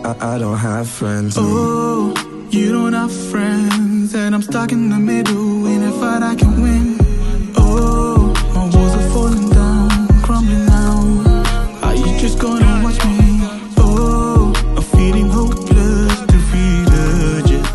I don't have friends. Oh, you don't have friends, and I'm stuck in the middle. In a fight I can win. Oh, my walls are falling down, crumbling now. Are you just gonna watch me? Oh, I'm feeling hopeless, defeated, yeah.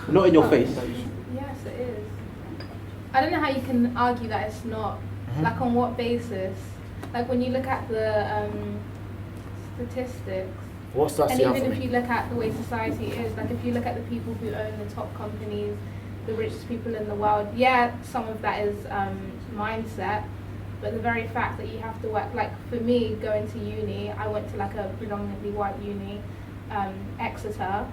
Not in your face. Yes, it is. I don't know how you can argue that it's not. Like, on what basis? Like, when you look at the statistics, What stats and do you have even for if me? you look at the way society is, like, if you look at the people who own the top companies, the richest people in the world, yeah, some of that is mindset, but the very fact that you have to work, like, for me, going to uni, I went to, like, a predominantly white uni, Exeter,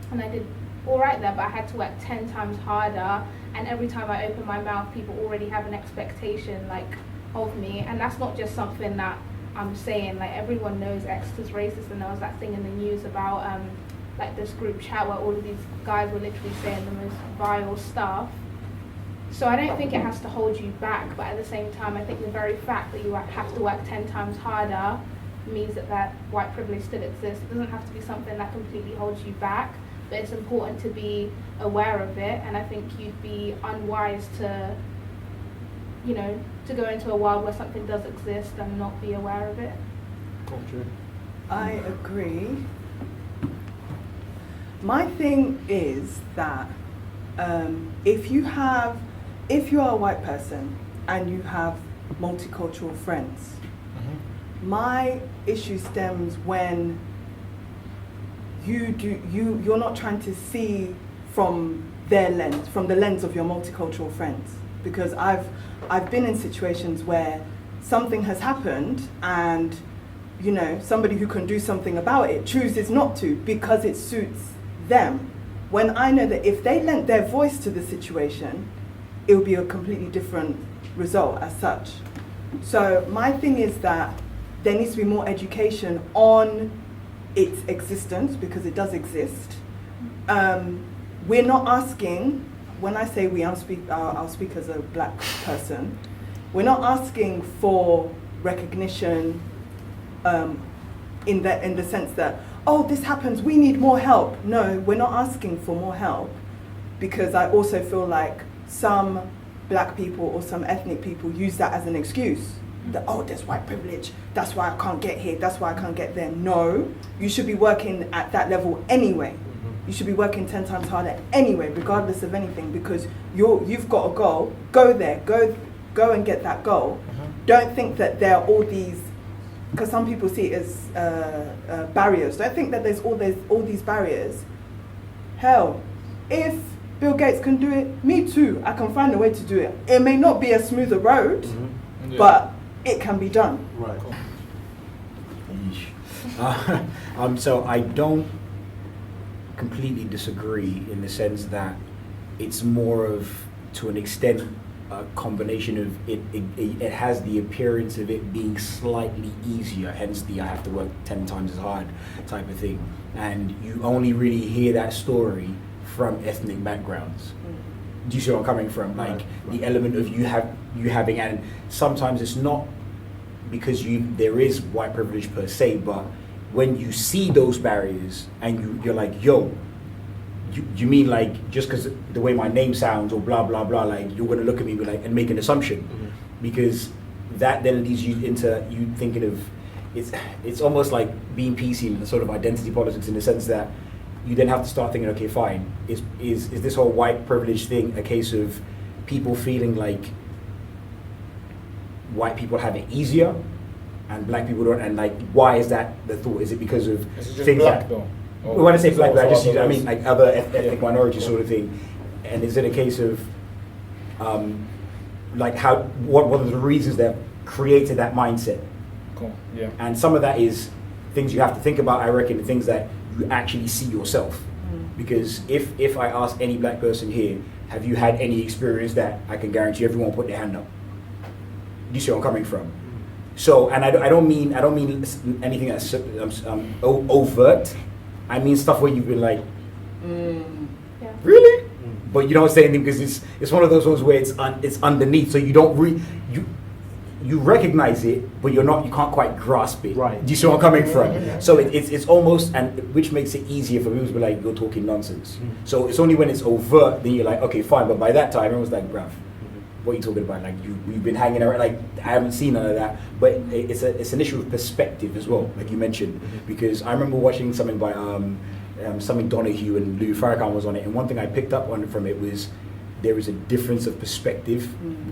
and I did all right there, but I had to work 10 times harder, and every time I open my mouth, people already have an expectation, like, of me, and that's not just something that I'm saying, like, everyone knows Exeter's racist, and there was that thing in the news about, like, this group chat where all of these guys were literally saying the most vile stuff. So I don't think it has to hold you back, but at the same time, I think the very fact that you have to work 10 times harder means that white privilege still exists. It doesn't have to be something that completely holds you back, but it's important to be aware of it, and I think you'd be unwise to, you know, to go into a world where something does exist and not be aware of it. I agree. My thing is that if you are a white person and you have multicultural friends, my issue stems when you're not trying to see from their lens, from the lens of your multicultural friends. Because I've been in situations where something has happened and, you know, somebody who can do something about it chooses not to because it suits them. When I know that if they lent their voice to the situation, it would be a completely different result as such. So my thing is that there needs to be more education on its existence, because it does exist. We're not asking, when I say we, I'll speak as a black person, we're not asking for recognition in the sense that, oh, this happens, we need more help. No, we're not asking for more help, because I also feel like some black people or some ethnic people use that as an excuse. That, oh, there's white privilege, that's why I can't get here, that's why I can't get there. No, you should be working at that level anyway. You should be working 10 times harder anyway, regardless of anything, because you've got a goal. Go there, go and get that goal. Don't think that there are all these, because some people see it as barriers. Don't think that there's all these barriers. Hell, if Bill Gates can do it, me too. I can find a way to do it. It may not be a smoother road, but it can be done. Right. So I don't completely disagree in the sense that it's more of, to an extent, a combination of it has the appearance of it being slightly easier, hence the I have to work 10 times as hard type of thing. And you only really hear that story from ethnic backgrounds. Do you see where I'm coming from? Like, the element of you having, and sometimes it's not because there is white privilege per se, but when you see those barriers and you're like, yo, you mean like just because the way my name sounds or blah blah blah, like you're gonna look at me and make an assumption, because that then leads you into you thinking of it's almost like being PC and sort of identity politics, in the sense that you then have to start thinking, okay, fine, is this whole white privilege thing a case of people feeling like white people have it easier, and black people don't, and like why is that the thought? Is it because of Is it just things black that, though? when I say black, I just use, I other mean race? like other ethnic Yeah. minority sort of thing. And is it a case of like what are the reasons that created that mindset? Cool. Yeah. And some of that is things you have to think about, I reckon, things that you actually see yourself. Because if I ask any black person here, have you had any experience that, I can guarantee everyone will put their hand up. You see where I'm coming from? So, and I don't mean anything that's overt. I mean stuff where you've been like, Yeah. really? But you don't say anything because it's one of those ones where it's underneath, so you don't you recognize it, but you can't quite grasp it. Right. Do you see where I'm coming from? So it's almost, and which makes it easier for people to be like, you're talking nonsense. So it's only when it's overt, then you're like, okay, fine. But by that time, everyone's like, bruv, what are you talking about? Like we've been hanging around. Like I haven't seen none of that. But it's an issue of perspective as well, like you mentioned. Because I remember watching something by something Donahue and Lou Farrakhan was on it, and one thing I picked up on from it was there is a difference of perspective.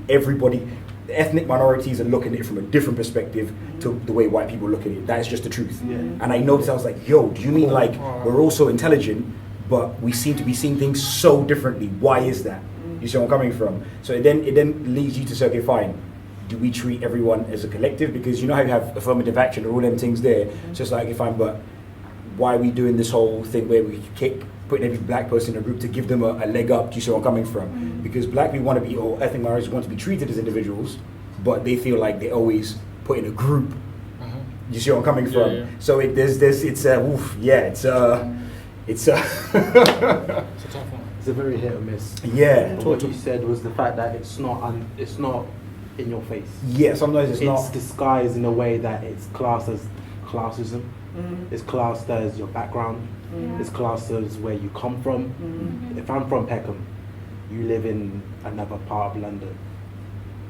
Everybody, the ethnic minorities are looking at it from a different perspective to the way white people look at it. That is just the truth. Yeah. And I noticed, I was like, yo, do you mean like we're all so intelligent, but we seem to be seeing things so differently? Why is that? You see where I'm coming from? So it then leads you to say, okay, fine. Do we treat everyone as a collective? Because you know how you have affirmative action or all them things there. So it's like, okay, fine, but why are we doing this whole thing where we putting every black person in a group to give them a leg up? Do you see where I'm coming from? Because black people want to be, or ethnic minorities want to be treated as individuals, but they feel like they always put in a group. You see where I'm coming from? Yeah. So it's a It's a tough one. It's a very hit or miss. yeah. But what you said was the fact that it's not in your face. Yeah, sometimes it's not. disguised in a way that it's classed as classism. It's classed as your background. It's classed as where you come from. If I'm from Peckham, you live in another part of London,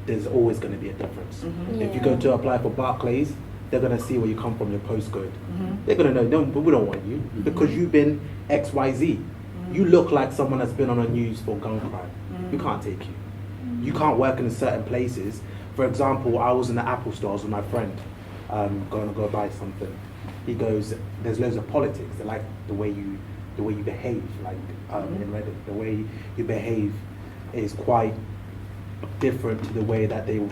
there's always going to be a difference. If you go to apply for Barclays, they're going to see where you come from, your postcode. They're going to know, no, but we don't want you because you've been XYZ. You look like someone that's been on the news for gun crime. We can't take you. You can't work in certain places. For example, I was in the Apple stores with my friend, going to go buy something. He goes, there's loads of politics. They like the way you behave, like in Reddit. The way you behave is quite different to the way that they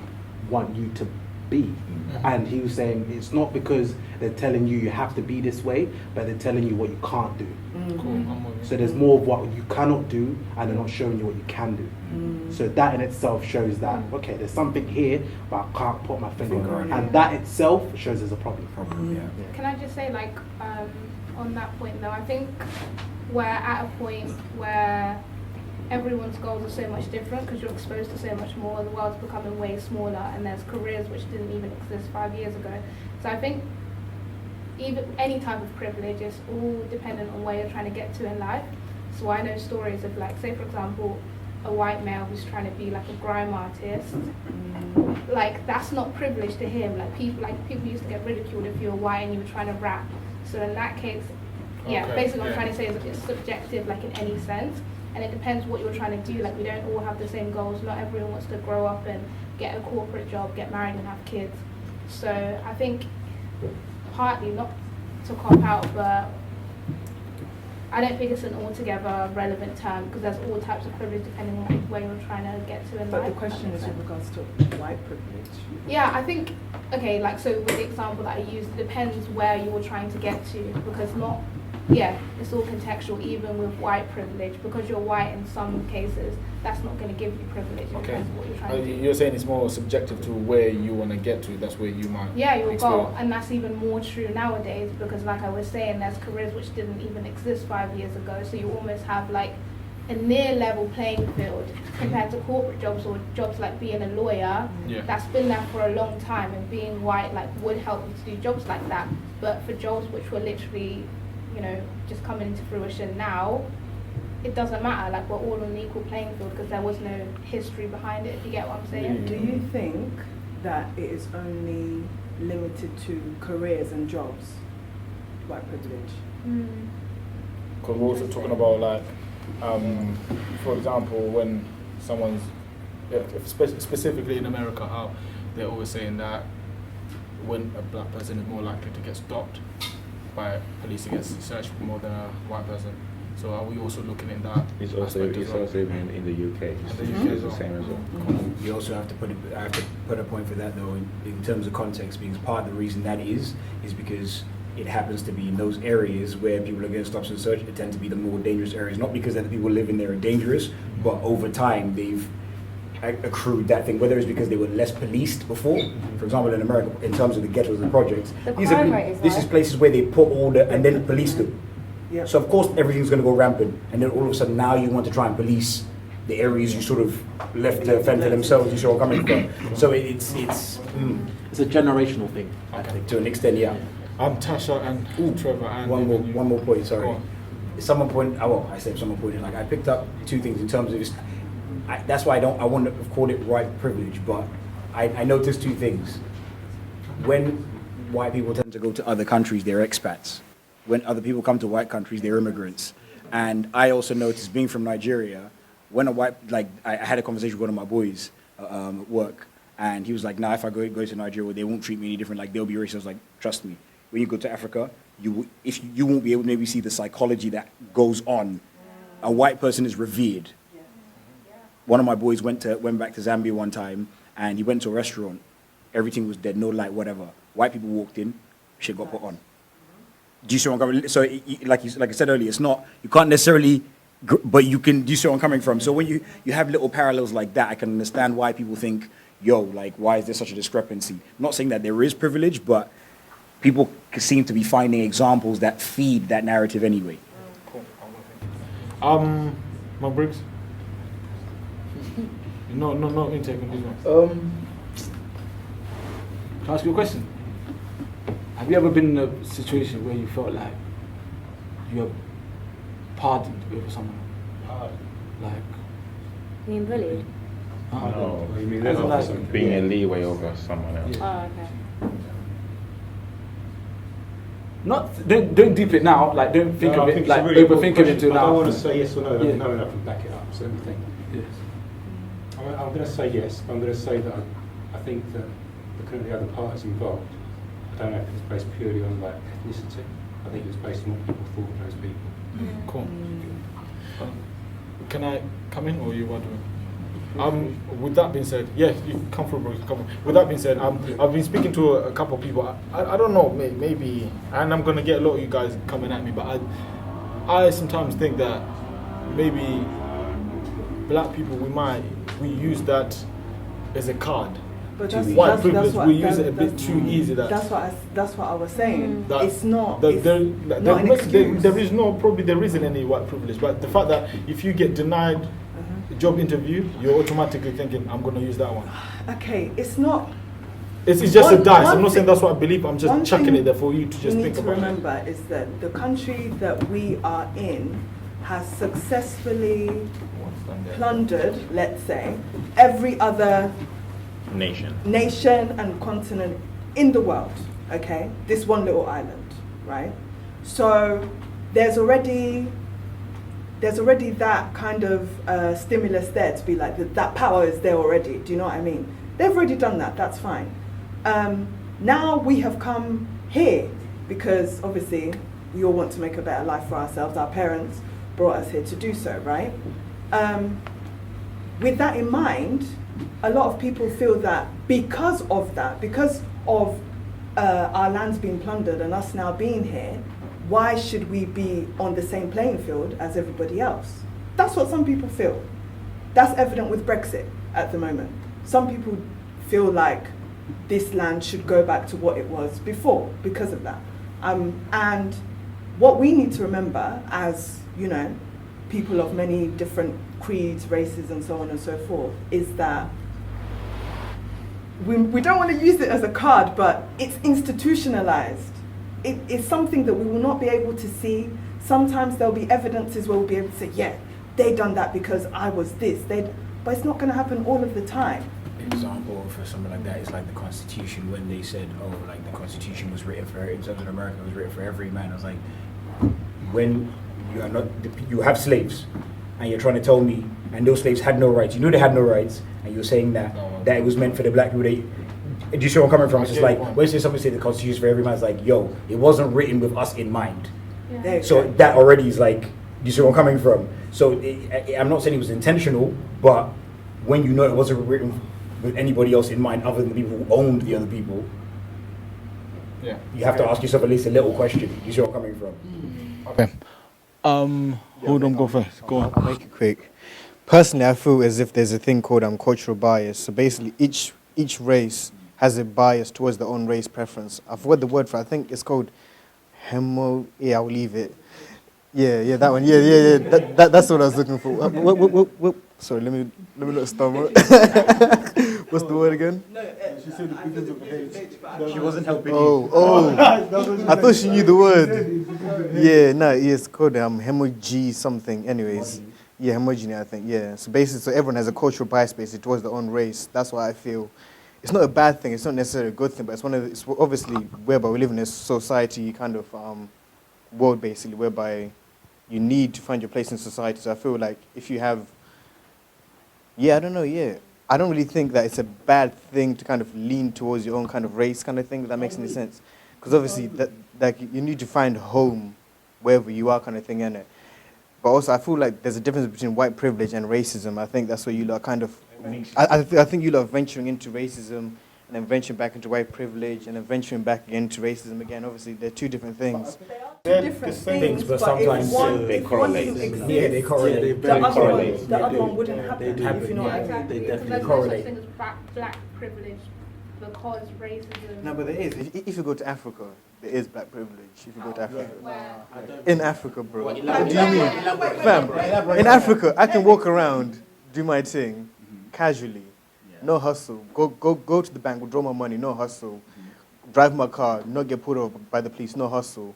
want you to be. And he was saying it's not because they're telling you have to be this way, but they're telling you what you can't do. Cool. I'm with you. So there's more of what you cannot do, and they're not showing you what you can do. So that in itself shows that, okay, there's something here, but I can't put my finger on it. And that itself shows there's a problem. Yeah. Can I just say, like, on that point though, I think we're at a point where everyone's goals are so much different because you're exposed to so much more. The world's becoming way smaller, and there's careers which didn't even exist 5 years ago. So I think even any type of privilege is all dependent on where you're trying to get to in life. So I know stories of, like, say for example, a white male who's trying to be like a grime artist. Like, that's not privilege to him. Like people used to get ridiculed if you were white and you were trying to rap. So in that case, yeah, Okay, basically what I'm yeah. trying to say is it's subjective, like in any sense. And it depends what you're trying to do. Like, we don't all have the same goals. Not everyone wants to grow up and get a corporate job, get married and have kids. So I think partly, not to cop out, but I don't think it's an altogether relevant term because there's all types of privilege depending on where you're trying to get to in life. But the if question that is makes with sense. regards to white privilege. Yeah, I think, okay, like, so with the example that I used, it depends where you're trying to get to, because not, yeah, it's all contextual, even with white privilege. Because you're white in some cases, that's not going to give you privilege. It Okay. depends on what you're trying to do. You're saying it's more subjective to where you want to get to. That's where you might. Yeah, your goal, explore. and that's even more true nowadays because, like I was saying, there's careers which didn't even exist 5 years ago. So you almost have like a near level playing field compared to corporate jobs or jobs like being a lawyer. Yeah. That's been there for a long time, and being white like would help you to do jobs like that. But for jobs which were literally, you know, just coming into fruition now, it doesn't matter. Like, we're all on an equal playing field because there was no history behind it. If you get what I'm saying? Do you think that it is only limited to careers and jobs, white privilege? Because we're also talking about, like, for example, when someone's, specifically in America, how they're always saying that when a black person is more likely to get stopped by police to get searched more than a white person. So are we also looking at that? It's also aspect as well? in the UK. The UK as It's the well. same as well. You also have to I have to put a point for that though in terms of context, because part of the reason that is because it happens to be in those areas where people are getting stopped and searched. It tend to be the more dangerous areas, not because that the people living there are dangerous, but over time they've accrued that thing, whether it's because they were less policed before. For example, in America, in terms of the ghettos and projects, The these crime are rate is this high. is places where they put all the and then police them. Yeah. So of course everything's going to go rampant, and then all of a sudden now you want to try and police the areas you sort of left to fend for themselves. You see where I'm coming from? So it's It's a generational thing. I think. to an extent, yeah. Tasha and Trevor and One more point. Sorry. Go on. I said someone pointed. Like I picked up two things in terms of this. That's why I want to call it white privilege, but I noticed two things. When white people tend to go to other countries, they're expats. When other people come to white countries, they're immigrants. And I also noticed, being from Nigeria, when I had a conversation with one of my boys at work, and he was like, "Nah, if I go to Nigeria, they won't treat me any different. Like they'll be racist." I was like, "Trust me. When you go to Africa, you won't be able to maybe see the psychology that goes on. A white person is revered." One of my boys went back to Zambia one time, and he went to a restaurant. Everything was dead, no light, whatever. White people walked in, shit got put on. Do you see what I'm coming? So, like I said earlier, it's not, you can't necessarily, but you can. Do you see where I'm coming from? So when you have little parallels like that, I can understand why people think, yo, like, why is there such a discrepancy? I'm not saying that there is privilege, but people seem to be finding examples that feed that narrative anyway. Cool. My Briggs. No intake on this one. Can I ask you a question? Have you ever been in a situation where you felt like you were pardoned over someone? Like, Being bullied? No, You mean As there's in also like- being a leeway over someone else. Yeah. Oh, okay. Don't deep it now. Like, don't think No, of I it. think it's Like, a really overthink important it into question. I now. don't want to say yes or no. Yeah. No enough and back it up. So let me think. Yes. I'm going to say yes, but I'm going to say that I think that looking at the other parties involved, I don't know if it was based purely on like ethnicity. I think it was based on what people thought of those people. Cool. Can I come in, or you want to? With that being said, yes, you come through, bro. Come on. With that being said, I've been speaking to a couple of people. I don't know, maybe, and I'm gonna get a lot of you guys coming at me, but I sometimes think that maybe black people we use that as a card. But White privilege, we use it a bit too easy. That's what I was saying. That- It's not. There not an excuse. there isn't any white privilege, but the fact that if you get denied a job interview, you're automatically thinking, I'm going to use that one. Okay, it's not. It's just a dice. I'm not one saying that's what I believe. I'm one just chucking thing it there for you to just we think need to about it. remember is that the country that we are in has successfully plundered, let's say, every other Nation. nation and continent in the world, okay? This one little island, right? So there's already that kind of stimulus there to be like, that power is there already, do you know what I mean? They've already done that, that's fine. Now we have come here because obviously we all want to make a better life for ourselves. Our parents brought us here to do so, right? With that in mind, a lot of people feel that because of our lands being plundered and us now being here, why should we be on the same playing field as everybody else? That's what some people feel. That's evident with Brexit at the moment. Some people feel like this land should go back to what it was before because of that. And what we need to remember as, people of many different creeds, races, and so on and so forth, is that we don't want to use it as a card, but it's institutionalized. It's something that we will not be able to see. Sometimes there'll be evidences where we'll be able to say, yeah, they done that because I was this. But it's not going to happen all of the time. Example for something like that is like the Constitution, when they said, oh, like the Constitution was written for, in terms of America, it was written for every man. I was like, when you are not, you have slaves, and you're trying to tell me, and those slaves had no rights. You knew they had no rights, and you're saying that it was meant for the black people. Do you see where I'm coming from? It's just I get like, your point. when you say somebody say the Constitution for every man, it's like, yo, it wasn't written with us in mind. Yeah. There you So go. that already is like, you see where I'm coming from? So I'm not saying it was intentional, but when you know it wasn't written with anybody else in mind other than the people who owned the other people, Yeah. you have to ask yourself at least a little question. You see where I'm coming from? Okay. Hold on, go first. Go on. I'll make it quick. Personally, I feel as if there's a thing called cultural bias. So basically, each race has a bias towards their own race preference. I forgot the word for it. I think it's called Yeah, I'll leave it. Yeah, that one. Yeah. That's what I was looking for. What? Sorry, let me not stumble. What's the word again? She said the She wasn't helping Oh, I thought she knew the word. Yeah, no, it's called hemogy something. Anyways, yeah, homogeny, I think. Yeah, so basically, so everyone has a cultural bias basically towards their own race. That's why I feel it's not a bad thing. It's not necessarily a good thing, but it's obviously whereby we live in a society kind of world basically, whereby you need to find your place in society. So I feel like if you have, I don't know, I don't really think that it's a bad thing to kind of lean towards your own kind of race kind of thing, if that makes any sense. Because obviously, that you need to find home wherever you are kind of thing, innit? But also, I feel like there's a difference between white privilege and racism. I think that's where you lot kind of, I think you lot are venturing into racism and then venturing back into white privilege and then venturing back into racism again. Obviously, they're two different things. Two different things, but sometimes if one, they if correlate. one doesn't exist, Yeah, they correlate. the other correlate. one, the other one wouldn't happen. do. If you know what I mean. Exactly. They There's definitely no such correlate. thing as black privilege because racism. No, but there is. If you go to Africa, there is black privilege. If you go to Africa. Where? In Africa, bro. What do you mean? Elaborate. Fam, in Africa, I can walk around, do my thing, casually, no hustle. Go to the bank, withdraw my money, no hustle. Drive my car, not get pulled over by the police, no hustle.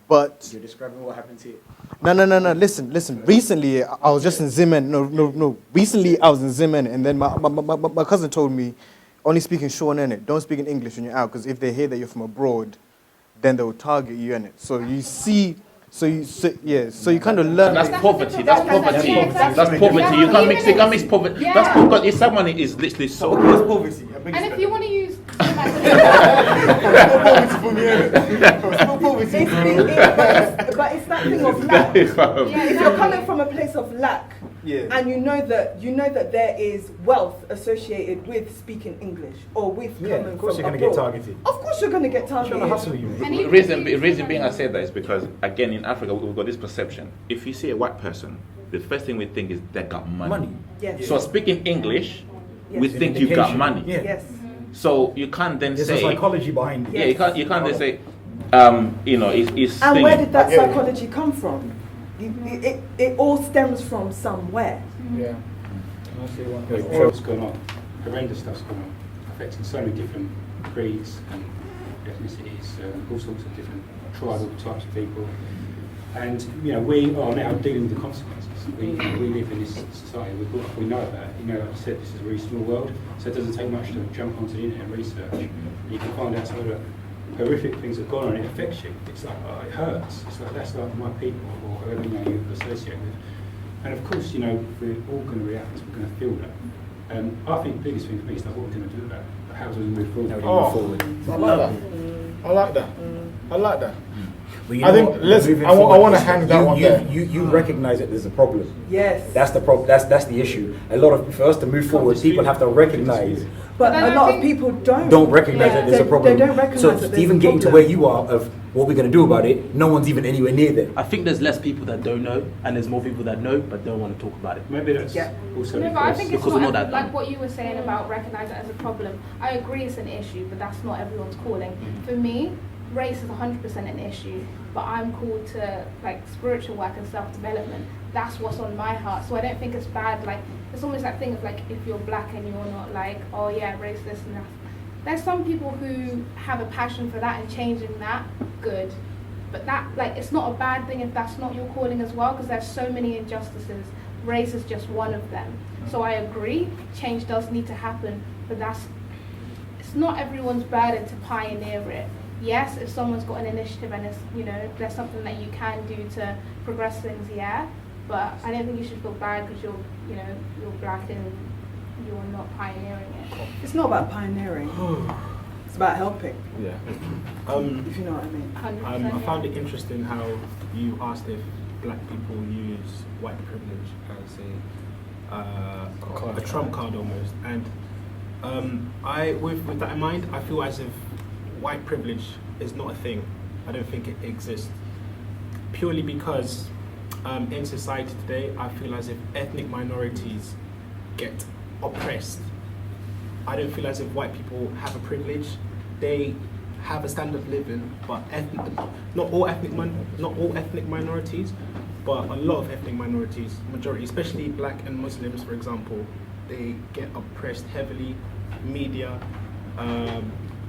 But You're describing what happened to you. no. Listen. Recently, I was just in Zimmerman. No. Recently, I was in Zimmerman, and then my cousin told me, only speak in Sean in it. Don't speak in English when you're out, because if they hear that you're from abroad, then they will target you in it. So you see, so you kind of learn. That's poverty. That's poverty. Yeah, exactly. That's poverty. You can't mix it. Can't mix poverty. Yeah. That's because if someone is literally so. poverty. And if you want to use But it's that thing of lack. If you're coming from a place of lack, and you know that there is wealth associated with speaking English or with coming of course from you're going to get abroad. targeted. Of course you're going to get targeted. Trying to hustle you. And even Reason being I said that is because again in Africa we've got this perception. If you see a white person, the first thing we think is they got money. Yes. So speaking English, we Yes. think you got Indication. money. Yeah. Yes. So you can't then There's say a psychology behind it. yeah, you can't then say it's And thing. where did that psychology come from? It all stems from somewhere. Yeah. What's going on? Horrendous stuff's going on, affecting so many different creeds and ethnicities, all sorts of different tribal types of people. And we are now dealing with the consequences. We live in this society. We know about it. Like you said, this is a really small world, so it doesn't take much to jump onto the internet and research. You can find out some of the horrific things that have gone on. It affects you. It's like it hurts. It's like that's like my people or whoever you associate with. And of course, we're all going to react. We're going to feel that. I think the biggest thing for me is like what we're going to do about it. How do we move forward? I like that. I like that. But I think moving I forward, want to hang that one there. You recognize that there's a problem. Yes. That's the problem. That's the issue. For us to move forward, people have to recognize. But But a then lot I of think- people don't. Don't recognize that there's a problem. They don't recognize so that there's even a getting to problem. where you are of what we're going to do about it, no one's even anywhere near there. I think there's less people that don't know, and there's more people that know but don't want to talk about it. Maybe that's Yeah. also No, but I think it's because we're not not that like dumb. what you were saying about recognizing it as a problem. I agree it's an issue, but that's not everyone's calling. Mm-hmm. For me, race is 100% an issue, but I'm called to like spiritual work and self-development. That's what's on my heart. So I don't think it's bad. Like it's almost that thing of like if you're black and you're not like, oh yeah, race this and that. There's some people who have a passion for that and changing that, good. But that, like, it's not a bad thing if that's not your calling as well, because there's so many injustices. Race is just one of them. So I agree, change does need to happen, but it's not everyone's burden to pioneer it. Yes, if someone's got an initiative and it's, there's something that you can do to progress things, yeah. But I don't think you should feel bad because you're black and you're not pioneering it. It's not about pioneering. It's about helping. Yeah. If you know what I mean. 100%, I yeah. found it interesting how you asked if black people use white privilege as a trump card almost, and with that in mind, I feel as if white privilege is not a thing. I don't think it exists, purely because in society today, I feel as if ethnic minorities get oppressed. I don't feel as if white people have a privilege. They have a standard of living, but not all ethnic minorities, but a lot of ethnic minorities, majority, especially black and Muslims, for example, they get oppressed heavily, media,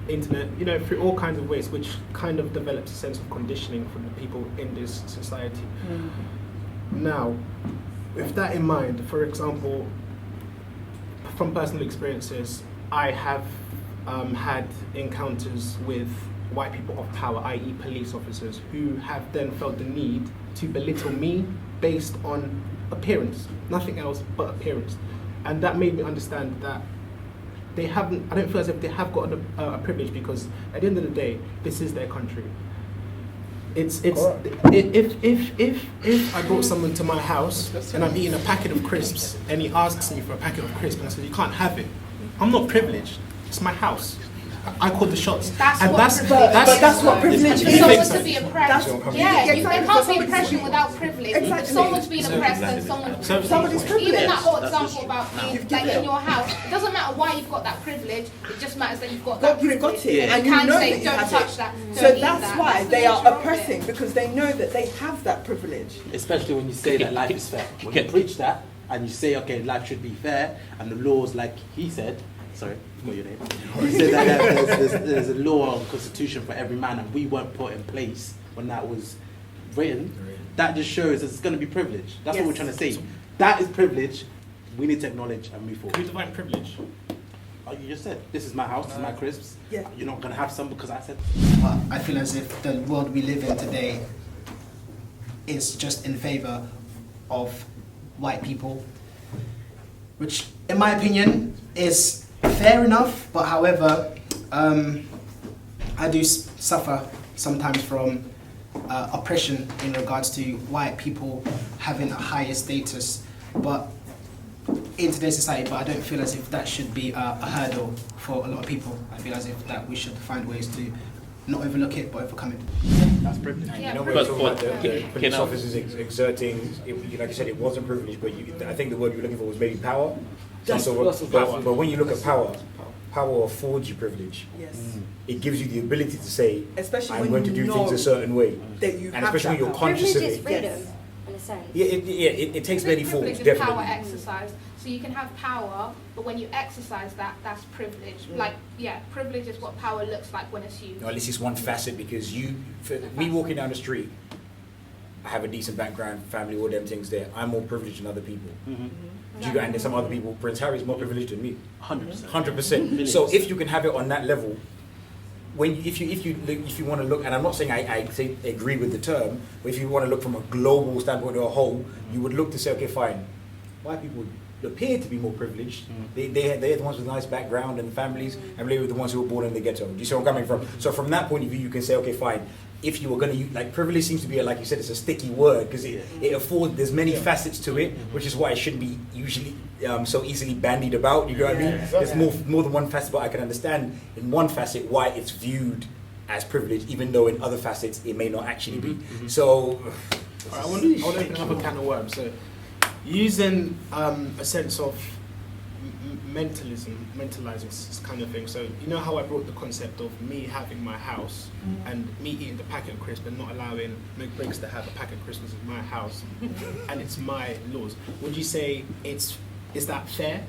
internet, through all kinds of ways, which kind of develops a sense of conditioning for the people in this society. Now, with that in mind, for example, from personal experiences, I have had encounters with white people of power, i.e. police officers, who have then felt the need to belittle me based on appearance, nothing else but appearance. And that made me understand that I don't feel as if they have got a privilege, because at the end of the day, this is their country. If I brought someone to my house and I'm eating a packet of crisps and he asks me for a packet of crisps and I said, you can't have it, I'm not privileged. It's my house. I call the shots. But that's what privilege For is. someone to be oppressed, Yeah, there can't be oppression without privilege. Exactly. If someone's being oppressed, then Somebody's privileged. even that whole example about being like in your house, it doesn't matter why you've got that privilege, it just matters that you've got that You've privilege. got it, and you you can know say, that you don't have touch it. that, So don't eat that's that. why That's the they are nature of it. oppressing, because they know that they have that privilege. Especially when you say that life is fair. When you preach that and you say, okay, life should be fair, and the laws, like he said, sorry, forgot your name. He said that there's a law and constitution for every man, and we weren't put in place when that was written. That just shows that it's going to be privilege. That's what we're trying to say. That is privilege. We need to acknowledge and move forward. Can we define privilege? Oh, you just said, this is my house, this is my crisps. Yeah. You're not going to have some because I said. But I feel as if the world we live in today is just in favour of white people, which, in my opinion, is fair enough. But however, I do suffer sometimes from oppression in regards to white people having a higher status, but in today's society. But I don't feel as if that should be a hurdle for a lot of people. I feel as if that we should find ways to not overlook it, but overcome it. That's privilege. And Yeah, you know, when we're talking about privilege. the police officers exerting, like you said, it wasn't privilege, but I think the word you were looking for was maybe power. But when you look at power affords you privilege. Yes. It gives you the ability to say, Especially I'm when going to you do things know a certain way. that you And have especially when that you're power. conscious of Privilege is it. freedom, Yes. in a sense. It takes many forms, Privilege is definitely. power exercised. So you can have power, but when you exercise that, that's privilege. Privilege is what power looks like when it's used. Or at least it's one facet, because me walking down the street, I have a decent background, family, all them things there. I'm more privileged than other people. And there's some other people, Prince Harry's more privileged than me. 100%. 100%. So if you can have it on that level, if you want to look, and I'm not saying I say agree with the term, but if you want to look from a global standpoint or a whole, you would look to say, okay, fine, white people appear to be more privileged. They're the ones with nice background and families, and they were the ones who were born in the ghetto. Do you see where I'm coming from? So from that point of view, you can say, okay, fine. If you were going to use, like, privilege seems to be, like you said, it's a sticky word, because it affords, there's many facets to it, which is why it shouldn't be usually so easily bandied about, you know what I mean? There's more than one facet, but I can understand in one facet why it's viewed as privilege, even though in other facets it may not actually be. So, I want to open up a can of worms. So, using a sense of mentalizing this kind of thing. So you know how I brought the concept of me having my house and me eating the packet of crisps and not allowing McBriggs to have a packet of crisps in my house, and it's my laws. Would you say is that fair?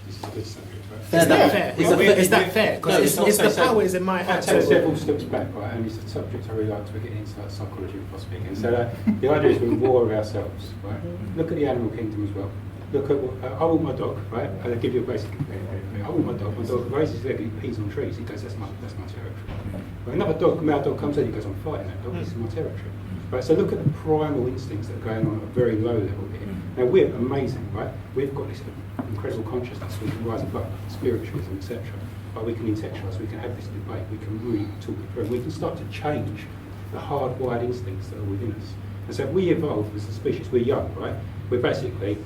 This is a good subject, right? Is that fair? Is that fair? Because it's the power is in my I'll hands. take several steps back, right, and it's a subject I really like to get into, like psychology and philosophy. And so the idea is we're war of ourselves, right? Look at the animal kingdom as well. Look at what, I want my dog, right? And I give you a basic. I want my dog. My dog raises his leg, he pees on trees. He goes, that's my territory. But another dog, male dog comes in, he goes, I'm fighting that dog. This is my territory. Right. So look at the primal instincts that are going on at a very low level here. Now we're amazing, right? We've got this incredible consciousness. We can rise above spiritualism, etc. But we can intellectualise. We can have this debate. We can really talk it through. We can start to change the hardwired instincts that are within us. And so if we evolve as a species, we're young, right? We're basically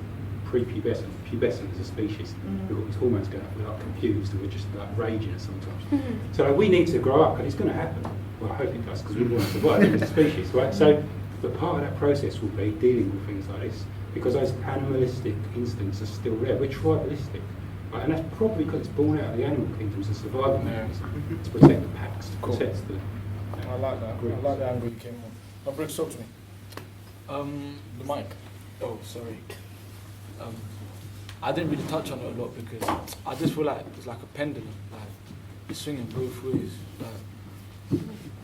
pubescent as a species. We've got these hormones going up, we're like confused and we're just like raging at sometimes. So like, we need to grow up, and it's going to happen. Well, I hope it does, because we want to survive as a species, right? So, but part of that process will be dealing with things like this, because those animalistic instincts are still there. We're tribalistic, right? And that's probably because it's born out of the animal kingdom as a survival mechanism to protect the packs, to protect the. I like that. I like the angle you came on. Now, Briggs, talk to me. The mic. Oh, sorry. I didn't really touch on it a lot because I just feel like it's like a pendulum, like it's swinging both ways. Like,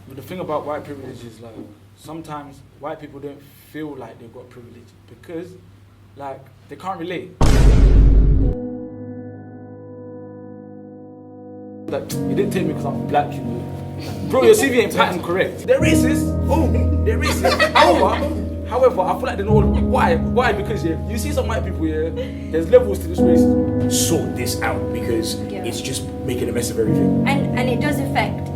but the thing about white privilege is like sometimes white people don't feel like they've got privilege because like they can't relate. Like you didn't take me because I'm black, you know. Bro, your CV ain't pattern correct. They're racist. Oh, they're racist. However, I feel like they know why. Why? Because you see some white people here. There's levels to this racism. Sort this out because it's just making a mess of everything. And it does affect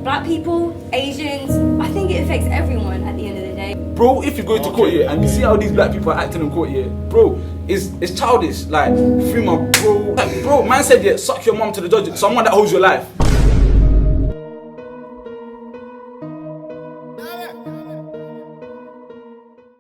black people, Asians. I think it affects everyone at the end of the day. Bro, if you go to court here and you see how these black people are acting in court here, bro, it's childish. Like, free my bro. Like, bro, man said, suck your mom to the judge. Someone that holds your life.